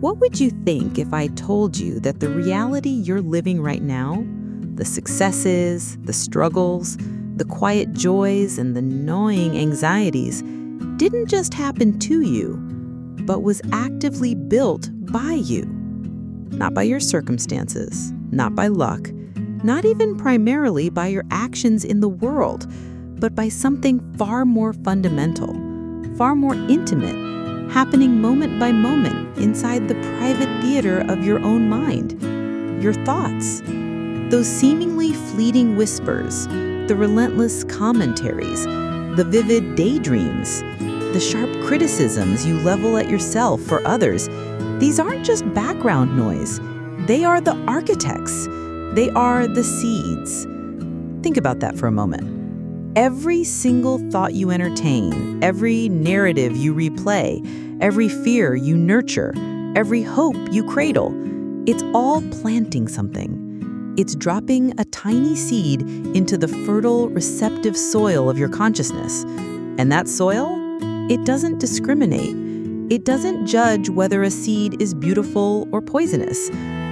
What would you think if I told you that the reality you're living right now, the successes, the struggles, the quiet joys, and the gnawing anxieties, didn't just happen to you, but was actively built by you? Not by your circumstances, not by luck, not even primarily by your actions in the world, but by something far more fundamental, far more intimate, happening moment by moment inside the private theater of your own mind. Your thoughts. Those seemingly fleeting whispers, the relentless commentaries, the vivid daydreams, the sharp criticisms you level at yourself or others. These aren't just background noise. They are the architects. They are the seeds. Think about that for a moment. Every single thought you entertain, every narrative you replay, every fear you nurture, every hope you cradle, it's all planting something. It's dropping a tiny seed into the fertile, receptive soil of your consciousness. And that soil, it doesn't discriminate. It doesn't judge whether a seed is beautiful or poisonous,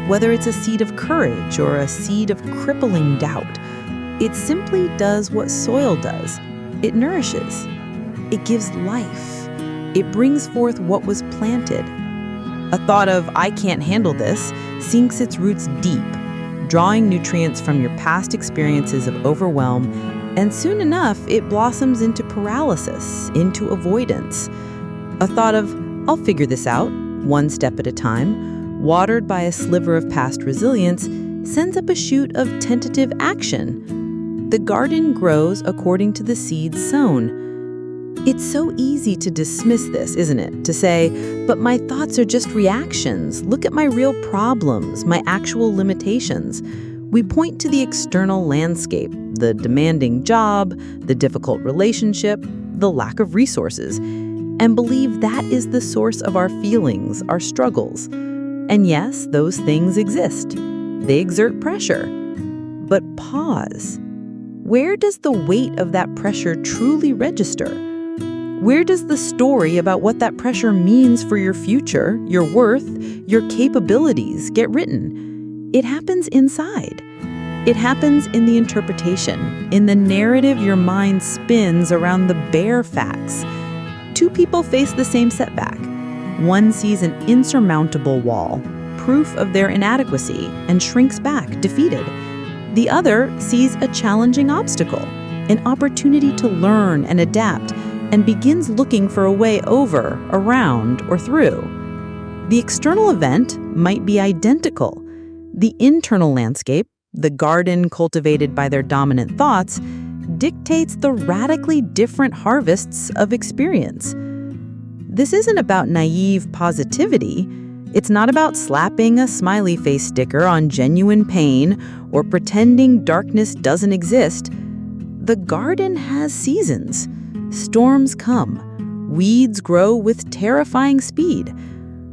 whether it's a seed of courage or a seed of crippling doubt. It simply does what soil does. It nourishes. It gives life. It brings forth what was planted. A thought of, "I can't handle this," sinks its roots deep, drawing nutrients from your past experiences of overwhelm, and soon enough, it blossoms into paralysis, into avoidance. A thought of, "I'll figure this out, one step at a time," watered by a sliver of past resilience, sends up a shoot of tentative action. The garden grows according to the seeds sown. It's so easy to dismiss this, isn't it? To say, "But my thoughts are just reactions. Look at my real problems, my actual limitations." We point to the external landscape, the demanding job, the difficult relationship, the lack of resources, and believe that is the source of our feelings, our struggles. And yes, those things exist. They exert pressure. But pause. Where does the weight of that pressure truly register? Where does the story about what that pressure means for your future, your worth, your capabilities get written? It happens inside. It happens in the interpretation, in the narrative your mind spins around the bare facts. Two people face the same setback. One sees an insurmountable wall, proof of their inadequacy, and shrinks back, defeated. The other sees a challenging obstacle, an opportunity to learn and adapt, and begins looking for a way over, around, or through. The external event might be identical. The internal landscape, the garden cultivated by their dominant thoughts, dictates the radically different harvests of experience. This isn't about naive positivity. It's not about slapping a smiley face sticker on genuine pain or pretending darkness doesn't exist. The garden has seasons. Storms come. Weeds grow with terrifying speed.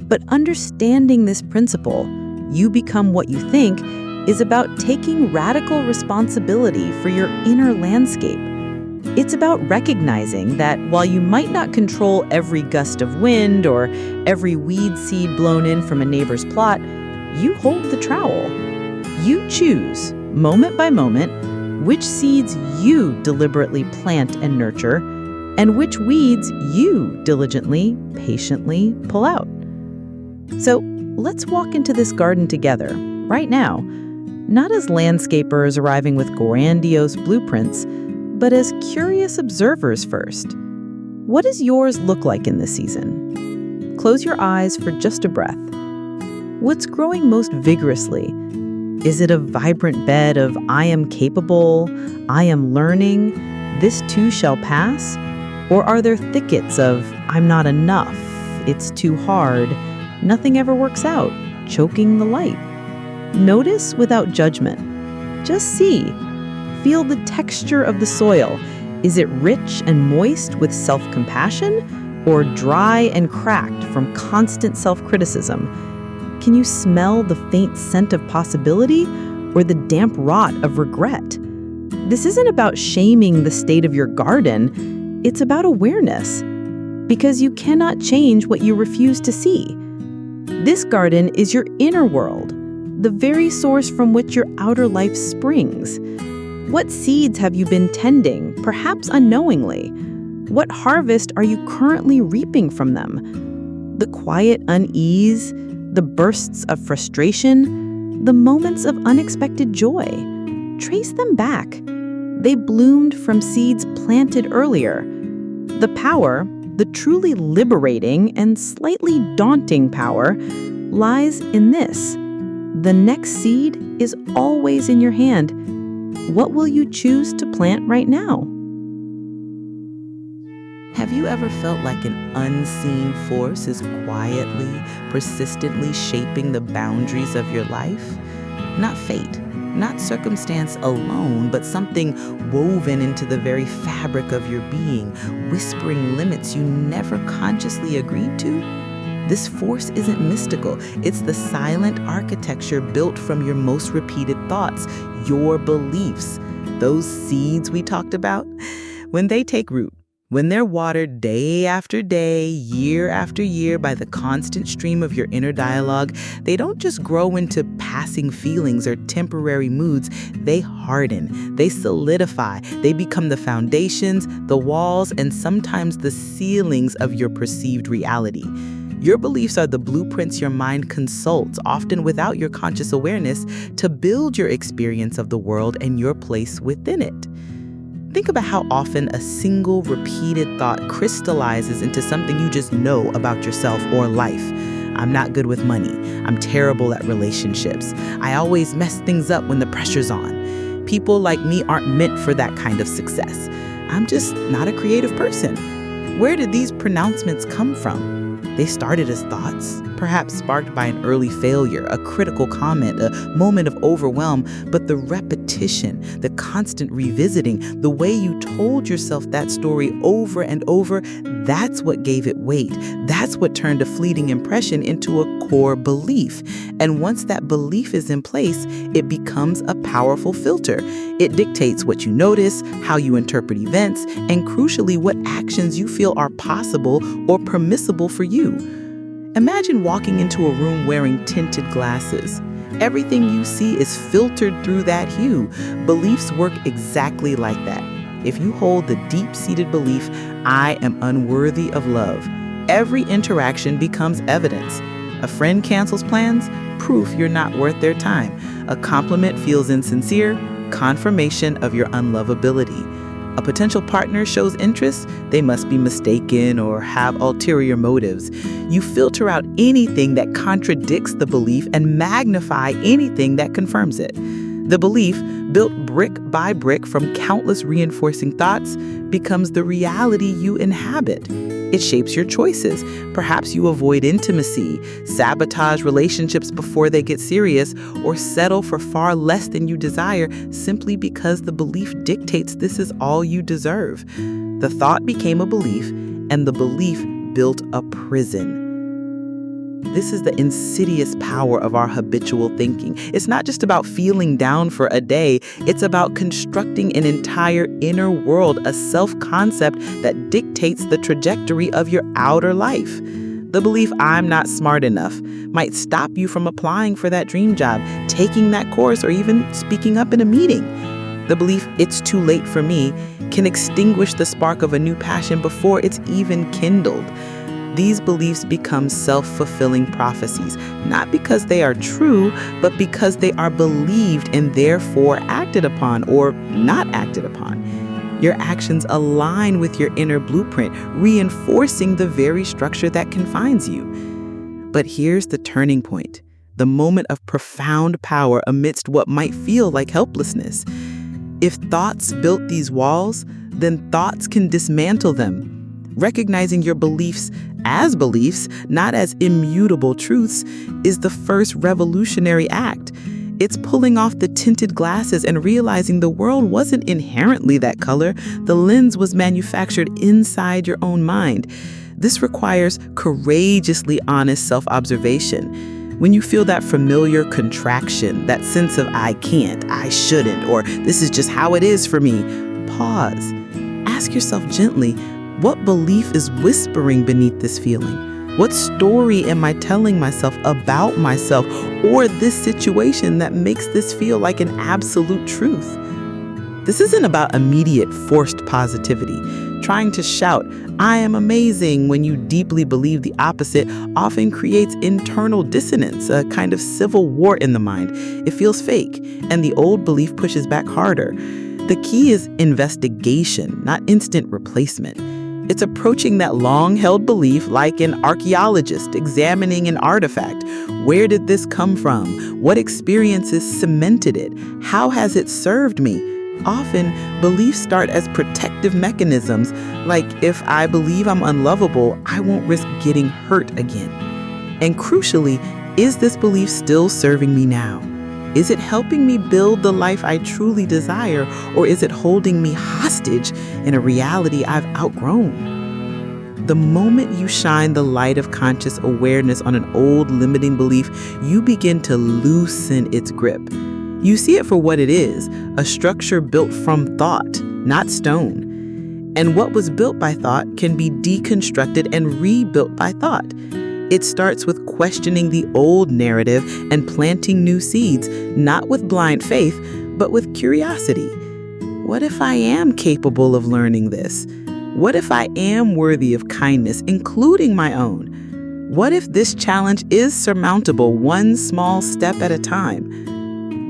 But understanding this principle, you become what you think, is about taking radical responsibility for your inner landscape. It's about recognizing that while you might not control every gust of wind or every weed seed blown in from a neighbor's plot, you hold the trowel. You choose, moment by moment, which seeds you deliberately plant and nurture, and which weeds you diligently, patiently pull out. So let's walk into this garden together, right now, not as landscapers arriving with grandiose blueprints, but as curious observers first. What does yours look like in this season? Close your eyes for just a breath. What's growing most vigorously? Is it a vibrant bed of "I am capable, I am learning, this too shall pass"? Or are there thickets of "I'm not enough, it's too hard, nothing ever works out," choking the light? Notice without judgment. Just see. Feel the texture of the soil. Is it rich and moist with self-compassion, or dry and cracked from constant self-criticism? Can you smell the faint scent of possibility, or the damp rot of regret? This isn't about shaming the state of your garden. It's about awareness. Because you cannot change what you refuse to see. This garden is your inner world, the very source from which your outer life springs. What seeds have you been tending, perhaps unknowingly? What harvest are you currently reaping from them? The quiet unease, the bursts of frustration, the moments of unexpected joy. Trace them back. They bloomed from seeds planted earlier. The power, the truly liberating and slightly daunting power, lies in this. The next seed is always in your hand. What will you choose to plant right now? Have you ever felt like an unseen force is quietly, persistently shaping the boundaries of your life? Not fate, not circumstance alone, but something woven into the very fabric of your being, whispering limits you never consciously agreed to? This force isn't mystical. It's the silent architecture built from your most repeated thoughts, your beliefs. Those seeds we talked about, when they take root, when they're watered day after day, year after year by the constant stream of your inner dialogue, they don't just grow into passing feelings or temporary moods. They harden, they solidify, they become the foundations, the walls, and sometimes the ceilings of your perceived reality. Your beliefs are the blueprints your mind consults, often without your conscious awareness, to build your experience of the world and your place within it. Think about how often a single repeated thought crystallizes into something you just know about yourself or life. I'm not good with money. I'm terrible at relationships. I always mess things up when the pressure's on. People like me aren't meant for that kind of success. I'm just not a creative person. Where did these pronouncements come from? They started as thoughts, perhaps sparked by an early failure, a critical comment, a moment of overwhelm, but the repetition, the constant revisiting, the way you told yourself that story over and over, that's what gave it weight. That's what turned a fleeting impression into a core belief. And once that belief is in place, it becomes a powerful filter. It dictates what you notice, how you interpret events, and crucially, what actions you feel are possible or permissible for you. Imagine walking into a room wearing tinted glasses. Everything you see is filtered through that hue. Beliefs work exactly like that. If you hold the deep-seated belief, I am unworthy of love, every interaction becomes evidence. A friend cancels plans, proof you're not worth their time. A compliment feels insincere, confirmation of your unlovability. A potential partner shows interest, they must be mistaken or have ulterior motives. You filter out anything that contradicts the belief and magnify anything that confirms it. The belief, built brick by brick from countless reinforcing thoughts, becomes the reality you inhabit. It shapes your choices. Perhaps you avoid intimacy, sabotage relationships before they get serious, or settle for far less than you desire simply because the belief dictates this is all you deserve. The thought became a belief, and the belief built a prison. This is the insidious power of our habitual thinking. It's not just about feeling down for a day. It's about constructing an entire inner world, a self-concept that dictates the trajectory of your outer life. The belief I'm not smart enough might stop you from applying for that dream job, taking that course, or even speaking up in a meeting. The belief it's too late for me can extinguish the spark of a new passion before it's even kindled. These beliefs become self-fulfilling prophecies, not because they are true, but because they are believed and therefore acted upon or not acted upon. Your actions align with your inner blueprint, reinforcing the very structure that confines you. But here's the turning point, the moment of profound power amidst what might feel like helplessness. If thoughts built these walls, then thoughts can dismantle them. Recognizing your beliefs as beliefs, not as immutable truths, is the first revolutionary act. It's pulling off the tinted glasses and realizing the world wasn't inherently that color. The lens was manufactured inside your own mind. This requires courageously honest self-observation. When you feel that familiar contraction, that sense of I can't, I shouldn't, or this is just how it is for me, pause. Ask yourself gently, what belief is whispering beneath this feeling? What story am I telling myself about myself or this situation that makes this feel like an absolute truth? This isn't about immediate forced positivity. Trying to shout, "I am amazing," when you deeply believe the opposite often creates internal dissonance, a kind of civil war in the mind. It feels fake, and the old belief pushes back harder. The key is investigation, not instant replacement. It's approaching that long-held belief like an archaeologist examining an artifact. Where did this come from? What experiences cemented it? How has it served me? Often, beliefs start as protective mechanisms, like if I believe I'm unlovable, I won't risk getting hurt again. And crucially, is this belief still serving me now? Is it helping me build the life I truly desire, or is it holding me hostage in a reality I've outgrown? The moment you shine the light of conscious awareness on an old limiting belief, you begin to loosen its grip. You see it for what it is, a structure built from thought, not stone. And what was built by thought can be deconstructed and rebuilt by thought. It starts with questioning the old narrative and planting new seeds, not with blind faith, but with curiosity. What if I am capable of learning this? What if I am worthy of kindness, including my own? What if this challenge is surmountable, one small step at a time?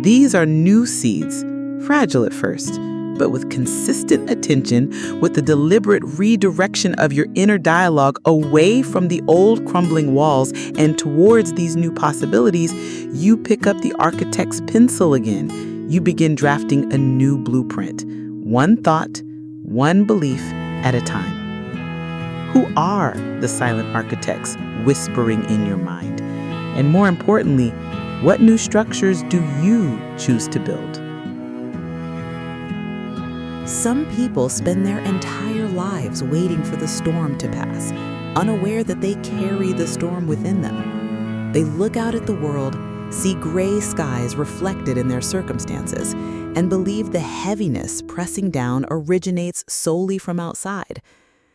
These are new seeds, fragile at first, but with consistent attention, with the deliberate redirection of your inner dialogue away from the old crumbling walls and towards these new possibilities, you pick up the architect's pencil again. You begin drafting a new blueprint, one thought, one belief at a time. Who are the silent architects whispering in your mind? And more importantly, what new structures do you choose to build? Some people spend their entire lives waiting for the storm to pass, unaware that they carry the storm within them. They look out at the world, see gray skies reflected in their circumstances, and believe the heaviness pressing down originates solely from outside.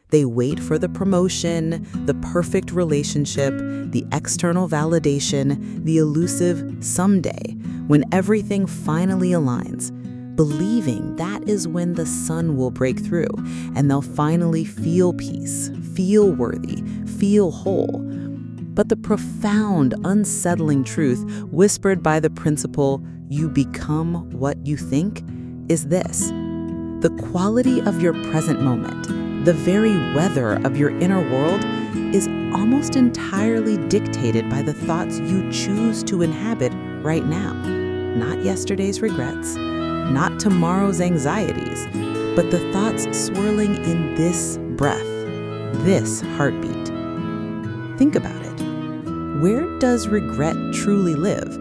They wait for the promotion, the perfect relationship, the external validation, the elusive someday, when everything finally aligns, believing that is when the sun will break through and they'll finally feel peace, feel worthy, feel whole. But the profound, unsettling truth whispered by the principle, "You become what you think," is this: the quality of your present moment, the very weather of your inner world, is almost entirely dictated by the thoughts you choose to inhabit right now. Not yesterday's regrets, not tomorrow's anxieties, but the thoughts swirling in this breath, this heartbeat. Think about it. Where does regret truly live?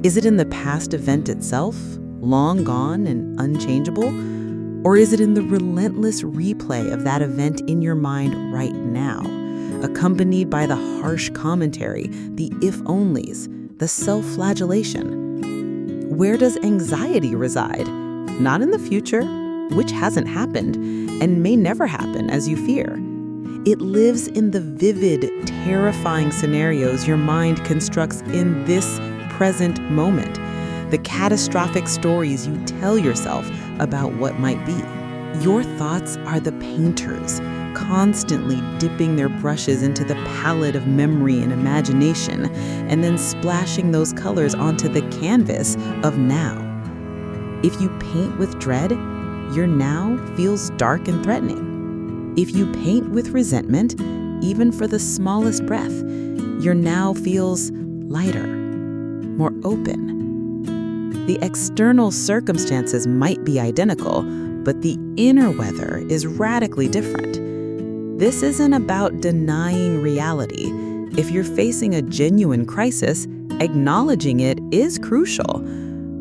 Is it in the past event itself, long gone and unchangeable? Or is it in the relentless replay of that event in your mind right now, accompanied by the harsh commentary, the if-onlys, the self-flagellation? Where does anxiety reside? Not in the future, which hasn't happened and may never happen as you fear. It lives in the vivid, terrifying scenarios your mind constructs in this present moment, the catastrophic stories you tell yourself about what might be. Your thoughts are the painters, constantly dipping their brushes into the palette of memory and imagination, and then splashing those colors onto the canvas of now. If you paint with dread, your now feels dark and threatening. If you paint with resentment, even for the smallest breath, your now feels lighter, more open. The external circumstances might be identical, but the inner weather is radically different. This isn't about denying reality. If you're facing a genuine crisis, acknowledging it is crucial.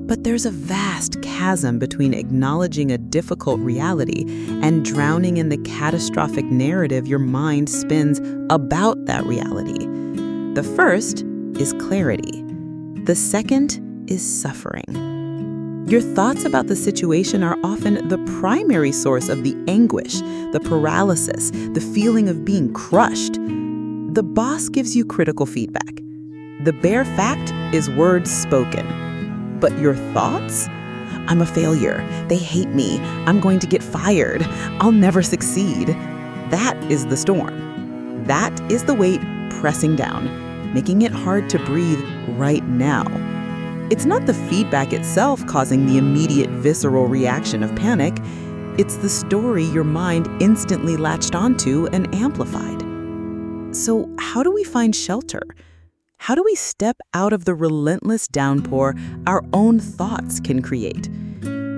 But there's a vast chasm between acknowledging a difficult reality and drowning in the catastrophic narrative your mind spins about that reality. The first is clarity. The second is suffering. Your thoughts about the situation are often the primary source of the anguish, the paralysis, the feeling of being crushed. The boss gives you critical feedback. The bare fact is words spoken. But your thoughts? I'm a failure. They hate me. I'm going to get fired. I'll never succeed. That is the storm. That is the weight pressing down, making it hard to breathe right now. It's not the feedback itself causing the immediate visceral reaction of panic. It's the story your mind instantly latched onto and amplified. So how do we find shelter? How do we step out of the relentless downpour our own thoughts can create?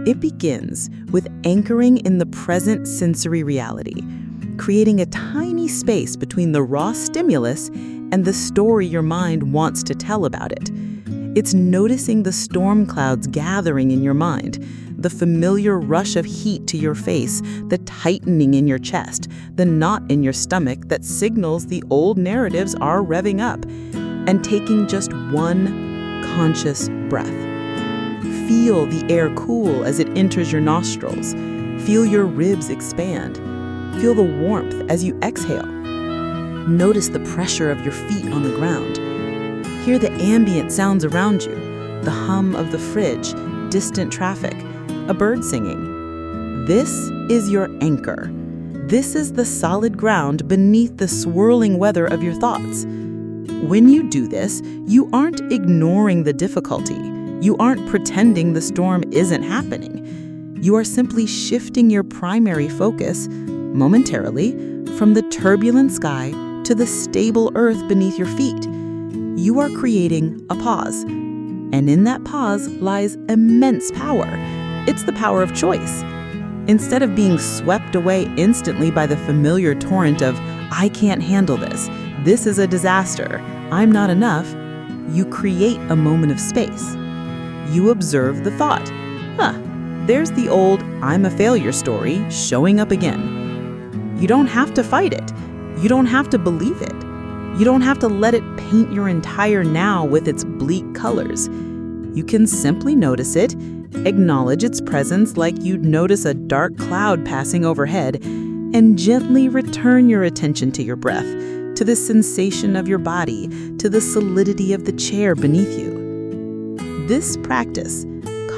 It begins with anchoring in the present sensory reality, creating a tiny space between the raw stimulus and the story your mind wants to tell about it. It's noticing the storm clouds gathering in your mind, the familiar rush of heat to your face, the tightening in your chest, the knot in your stomach that signals the old narratives are revving up, and taking just one conscious breath. Feel the air cool as it enters your nostrils. Feel your ribs expand. Feel the warmth as you exhale. Notice the pressure of your feet on the ground. Hear the ambient sounds around you, the hum of the fridge, distant traffic, a bird singing. This is your anchor. This is the solid ground beneath the swirling weather of your thoughts. When you do this, you aren't ignoring the difficulty. You aren't pretending the storm isn't happening. You are simply shifting your primary focus, momentarily, from the turbulent sky to the stable earth beneath your feet. You are creating a pause. And in that pause lies immense power. It's the power of choice. Instead of being swept away instantly by the familiar torrent of, I can't handle this, this is a disaster, I'm not enough, you create a moment of space. You observe the thought, there's the old I'm a failure story showing up again. You don't have to fight it. You don't have to believe it. You don't have to let it paint your entire now with its bleak colors. You can simply notice it, acknowledge its presence like you'd notice a dark cloud passing overhead, and gently return your attention to your breath, to the sensation of your body, to the solidity of the chair beneath you. This practice,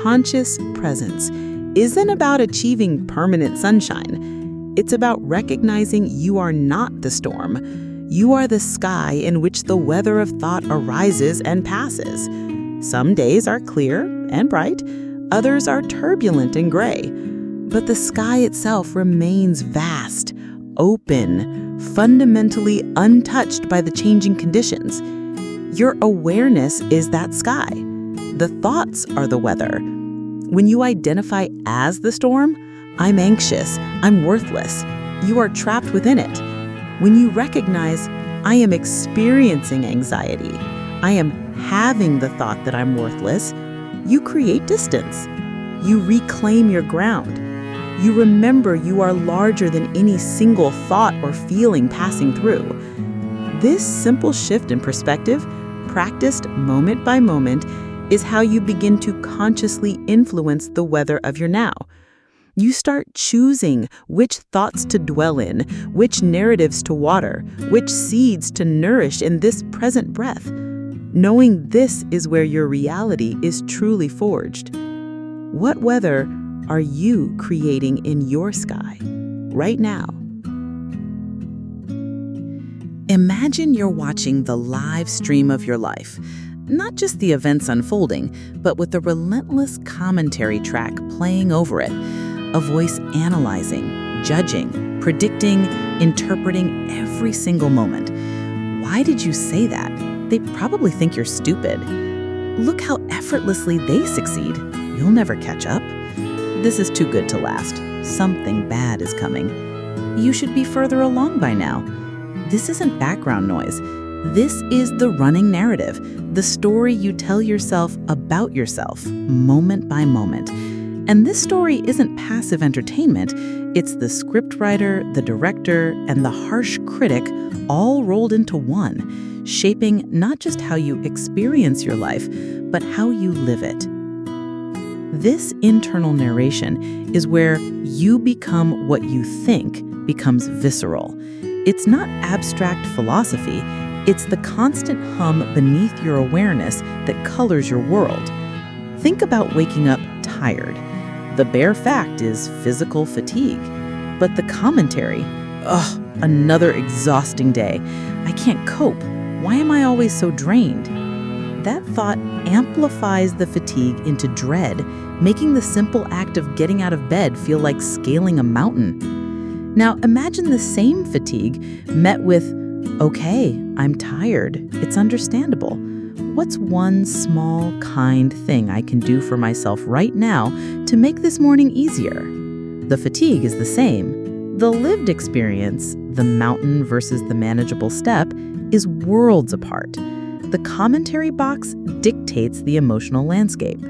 conscious presence, isn't about achieving permanent sunshine. It's about recognizing you are not the storm. You are the sky in which the weather of thought arises and passes. Some days are clear and bright, others are turbulent and gray. But the sky itself remains vast, open, fundamentally untouched by the changing conditions. Your awareness is that sky. The thoughts are the weather. When you identify as the storm, I'm anxious, I'm worthless, you are trapped within it. When you recognize, I am experiencing anxiety, I am having the thought that I'm worthless, you create distance. You reclaim your ground. You remember you are larger than any single thought or feeling passing through. This simple shift in perspective, practiced moment by moment, is how you begin to consciously influence the weather of your now. You start choosing which thoughts to dwell in, which narratives to water, which seeds to nourish in this present breath, knowing this is where your reality is truly forged. What weather are you creating in your sky right now? Imagine you're watching the live stream of your life. Not just the events unfolding, but with a relentless commentary track playing over it. A voice analyzing, judging, predicting, interpreting every single moment. Why did you say that? They probably think you're stupid. Look how effortlessly they succeed. You'll never catch up. This is too good to last. Something bad is coming. You should be further along by now. This isn't background noise. This is the running narrative, the story you tell yourself about yourself, moment by moment. And this story isn't passive entertainment. It's the scriptwriter, the director, and the harsh critic all rolled into one, shaping not just how you experience your life, but how you live it. This internal narration is where you become what you think becomes visceral. It's not abstract philosophy, it's the constant hum beneath your awareness that colors your world. Think about waking up tired. The bare fact is physical fatigue. But the commentary, ugh, another exhausting day. I can't cope. Why am I always so drained? That thought amplifies the fatigue into dread, making the simple act of getting out of bed feel like scaling a mountain. Now imagine the same fatigue met with, okay, I'm tired. It's understandable. What's one small, kind thing I can do for myself right now to make this morning easier? The fatigue is the same. The lived experience, the mountain versus the manageable step, is worlds apart. The commentary box dictates the emotional landscape.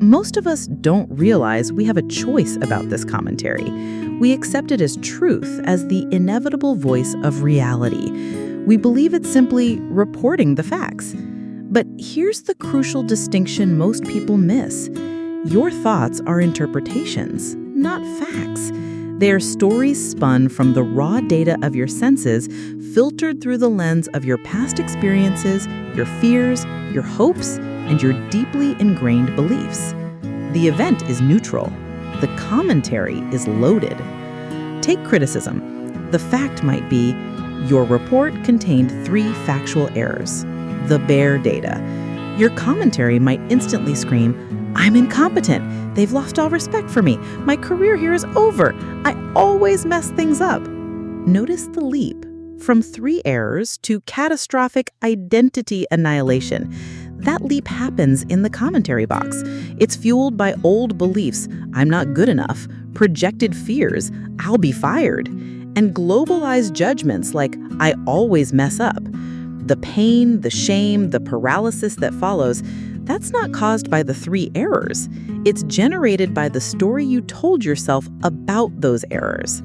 Most of us don't realize we have a choice about this commentary. We accept it as truth, as the inevitable voice of reality. We believe it's simply reporting the facts. But here's the crucial distinction most people miss. Your thoughts are interpretations, not facts. They are stories spun from the raw data of your senses, filtered through the lens of your past experiences, your fears, your hopes, and your deeply ingrained beliefs. The event is neutral. The commentary is loaded. Take criticism. The fact might be, your report contained 3 factual errors. The bare data. Your commentary might instantly scream, I'm incompetent. They've lost all respect for me. My career here is over. I always mess things up. Notice the leap from 3 errors to catastrophic identity annihilation. That leap happens in the commentary box. It's fueled by old beliefs, I'm not good enough, projected fears, I'll be fired, and globalized judgments like, I always mess up. The pain, the shame, the paralysis that follows, that's not caused by the 3 errors. It's generated by the story you told yourself about those errors.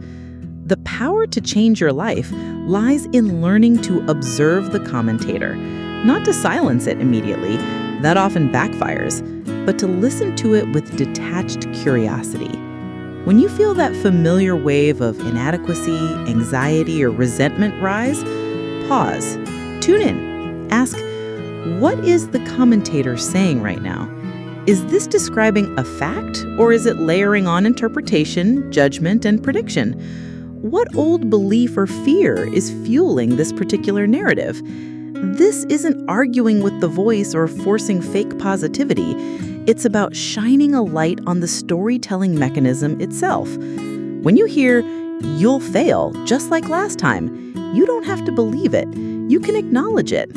The power to change your life lies in learning to observe the commentator, not to silence it immediately, that often backfires, but to listen to it with detached curiosity. When you feel that familiar wave of inadequacy, anxiety, or resentment rise, pause, tune in, ask, what is the commentator saying right now? Is this describing a fact, or is it layering on interpretation, judgment, and prediction? What old belief or fear is fueling this particular narrative? This isn't arguing with the voice or forcing fake positivity. It's about shining a light on the storytelling mechanism itself. When you hear, you'll fail, just like last time, you don't have to believe it. You can acknowledge it.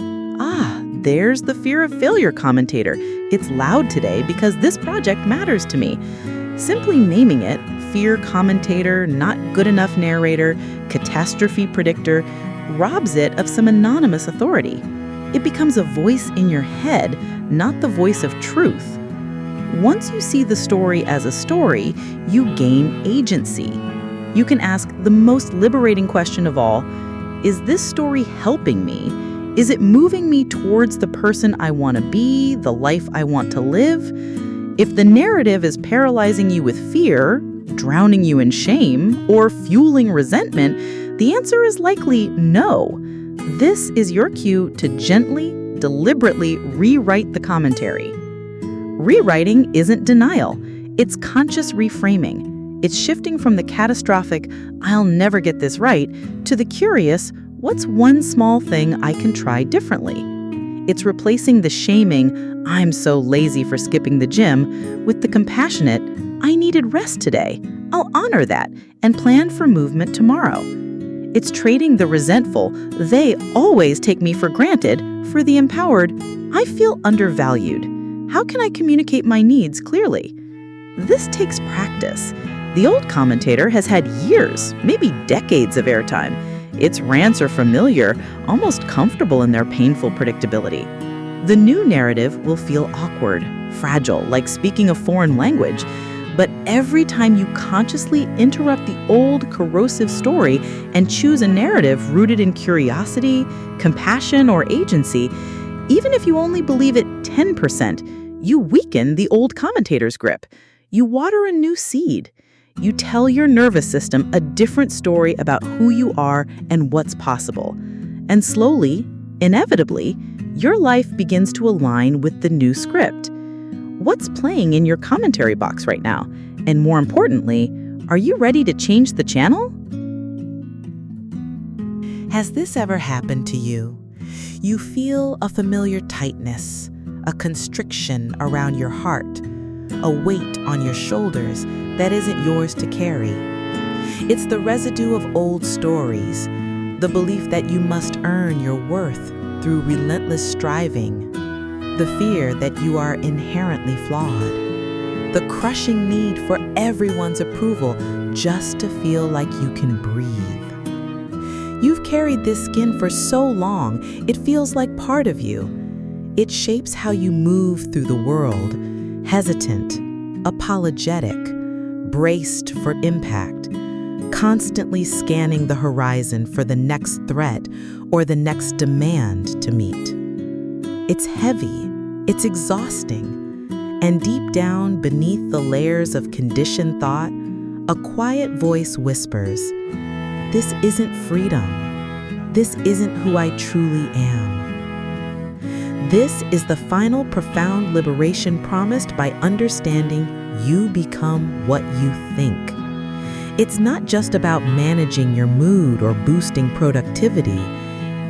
There's the fear of failure commentator. It's loud today because this project matters to me. Simply naming it, fear commentator, not good enough narrator, catastrophe predictor, robs it of some anonymous authority. It becomes a voice in your head, not the voice of truth. Once you see the story as a story, you gain agency. You can ask the most liberating question of all, is this story helping me? Is it moving me towards the person I want to be, the life I want to live? If the narrative is paralyzing you with fear, drowning you in shame, or fueling resentment, the answer is likely no. This is your cue to gently, deliberately rewrite the commentary. Rewriting isn't denial. It's conscious reframing. It's shifting from the catastrophic, I'll never get this right, to the curious, what's one small thing I can try differently? It's replacing the shaming, I'm so lazy for skipping the gym, with the compassionate, I needed rest today. I'll honor that and plan for movement tomorrow. It's trading the resentful, they always take me for granted, for the empowered, I feel undervalued. How can I communicate my needs clearly? This takes practice. The old commentator has had years, maybe decades of airtime. Its rants are familiar, almost comfortable in their painful predictability. The new narrative will feel awkward, fragile, like speaking a foreign language. But every time you consciously interrupt the old corrosive story and choose a narrative rooted in curiosity, compassion, or agency, even if you only believe it 10%, you weaken the old commentator's grip. You water a new seed. You tell your nervous system a different story about who you are and what's possible. And slowly, inevitably, your life begins to align with the new script. What's playing in your commentary box right now? And more importantly, are you ready to change the channel? Has this ever happened to you? You feel a familiar tightness, a constriction around your heart, a weight on your shoulders that isn't yours to carry. It's the residue of old stories, the belief that you must earn your worth through relentless striving, the fear that you are inherently flawed, the crushing need for everyone's approval just to feel like you can breathe. You've carried this skin for so long, it feels like part of you. It shapes how you move through the world, hesitant, apologetic, braced for impact, constantly scanning the horizon for the next threat or the next demand to meet. It's heavy, it's exhausting, and deep down beneath the layers of conditioned thought, a quiet voice whispers, "This isn't freedom. This isn't who I truly am." This is the final profound liberation promised by understanding you become what you think. It's not just about managing your mood or boosting productivity.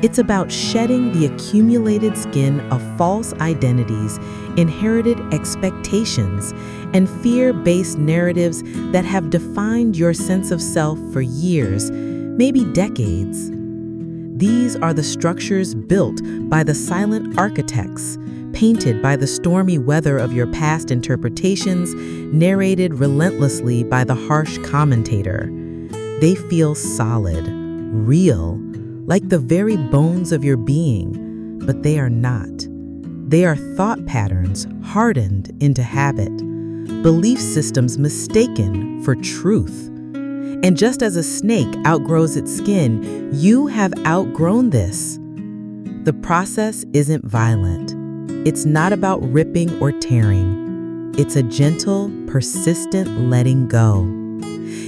It's about shedding the accumulated skin of false identities, inherited expectations, and fear-based narratives that have defined your sense of self for years, maybe decades. These are the structures built by the silent architects, painted by the stormy weather of your past interpretations, narrated relentlessly by the harsh commentator. They feel solid, real, like the very bones of your being, but they are not. They are thought patterns hardened into habit, belief systems mistaken for truth. And just as a snake outgrows its skin, you have outgrown this. The process isn't violent. It's not about ripping or tearing. It's a gentle, persistent letting go.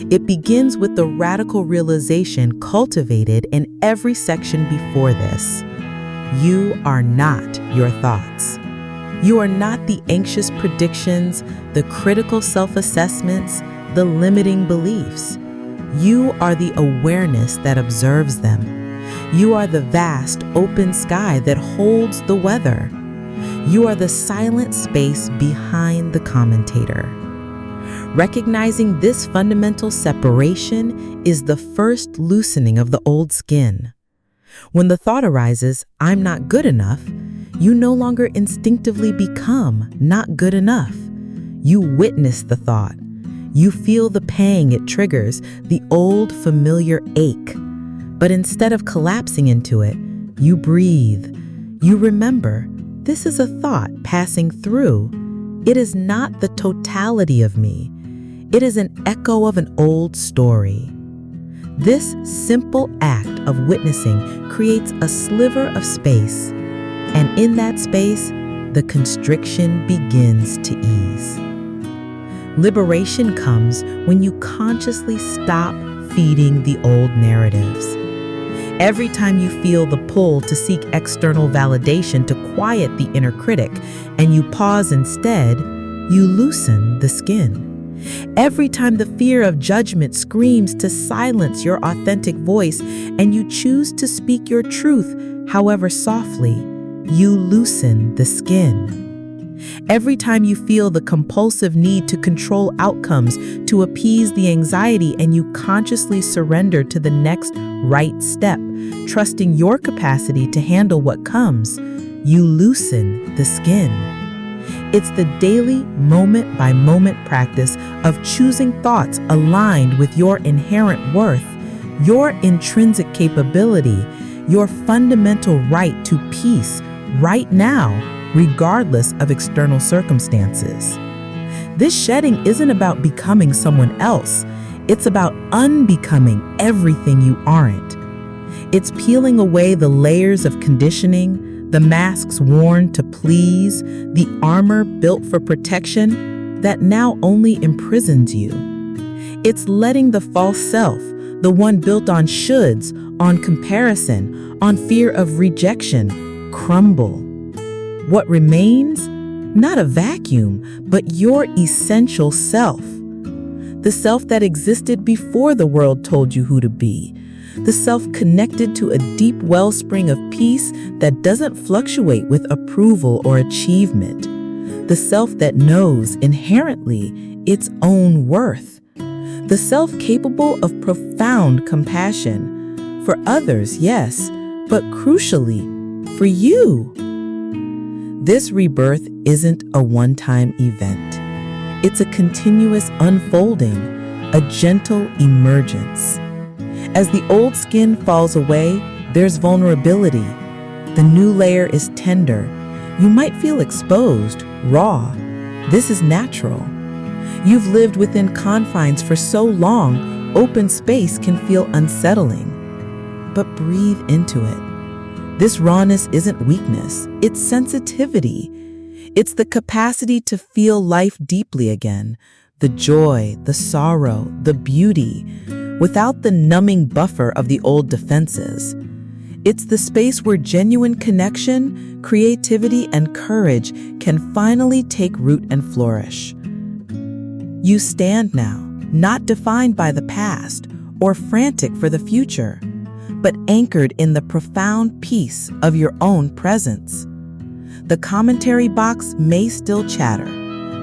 It begins with the radical realization cultivated in every section before this. You are not your thoughts. You are not the anxious predictions, the critical self-assessments, the limiting beliefs. You are the awareness that observes them. You are the vast, open sky that holds the weather. You are the silent space behind the commentator. Recognizing this fundamental separation is the first loosening of the old skin. When the thought arises, "I'm not good enough," you no longer instinctively become not good enough. You witness the thought. You feel the pang it triggers, the old familiar ache. But instead of collapsing into it, you breathe. You remember, this is a thought passing through. It is not the totality of me. It is an echo of an old story. This simple act of witnessing creates a sliver of space, and in that space, the constriction begins to ease. Liberation comes when you consciously stop feeding the old narratives. Every time you feel the pull to seek external validation to quiet the inner critic, and you pause instead, you loosen the skin. Every time the fear of judgment screams to silence your authentic voice, and you choose to speak your truth, however softly, you loosen the skin. Every time you feel the compulsive need to control outcomes, to appease the anxiety, and you consciously surrender to the next right step, trusting your capacity to handle what comes, you loosen the skin. It's the daily, moment-by-moment practice of choosing thoughts aligned with your inherent worth, your intrinsic capability, your fundamental right to peace right now, regardless of external circumstances. This shedding isn't about becoming someone else. It's about unbecoming everything you aren't. It's peeling away the layers of conditioning, the masks worn to please, the armor built for protection that now only imprisons you. It's letting the false self, the one built on shoulds, on comparison, on fear of rejection, crumble. What remains? Not a vacuum, but your essential self. The self that existed before the world told you who to be. The self connected to a deep wellspring of peace that doesn't fluctuate with approval or achievement. The self that knows inherently its own worth. The self capable of profound compassion. For others, yes, but crucially, for you. This rebirth isn't a one-time event. It's a continuous unfolding, a gentle emergence. As the old skin falls away, there's vulnerability. The new layer is tender. You might feel exposed, raw. This is natural. You've lived within confines for so long, open space can feel unsettling. But breathe into it. This rawness isn't weakness, it's sensitivity. It's the capacity to feel life deeply again, the joy, the sorrow, the beauty, without the numbing buffer of the old defenses. It's the space where genuine connection, creativity, and courage can finally take root and flourish. You stand now, not defined by the past or frantic for the future, but anchored in the profound peace of your own presence. The commentary box may still chatter,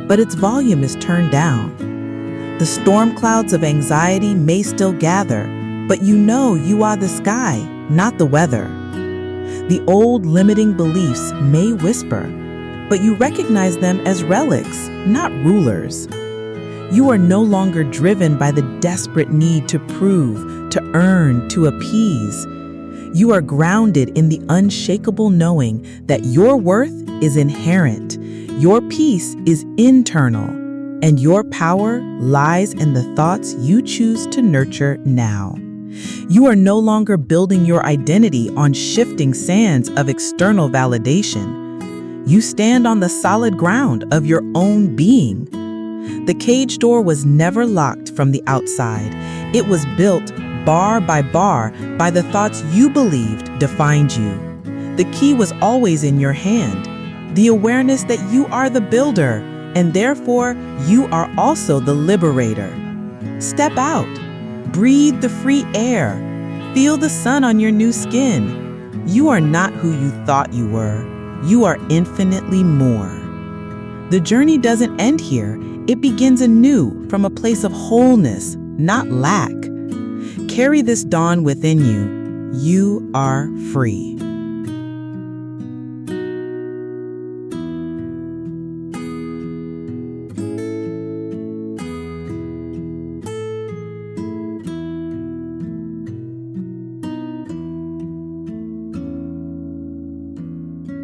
but its volume is turned down. The storm clouds of anxiety may still gather, but you know you are the sky, not the weather. The old limiting beliefs may whisper, but you recognize them as relics, not rulers. You are no longer driven by the desperate need to prove, to earn, to appease. You are grounded in the unshakable knowing that your worth is inherent, your peace is internal, and your power lies in the thoughts you choose to nurture now. You are no longer building your identity on shifting sands of external validation. You stand on the solid ground of your own being. The cage door was never locked from the outside. It was built bar by the thoughts you believed defined you. The key was always in your hand, the awareness that you are the builder, and therefore you are also the liberator. Step out, breathe the free air, feel the sun on your new skin. You are not who you thought you were. You are infinitely more. The journey doesn't end here. It begins anew from a place of wholeness, not lack. Carry this dawn within you. You are free.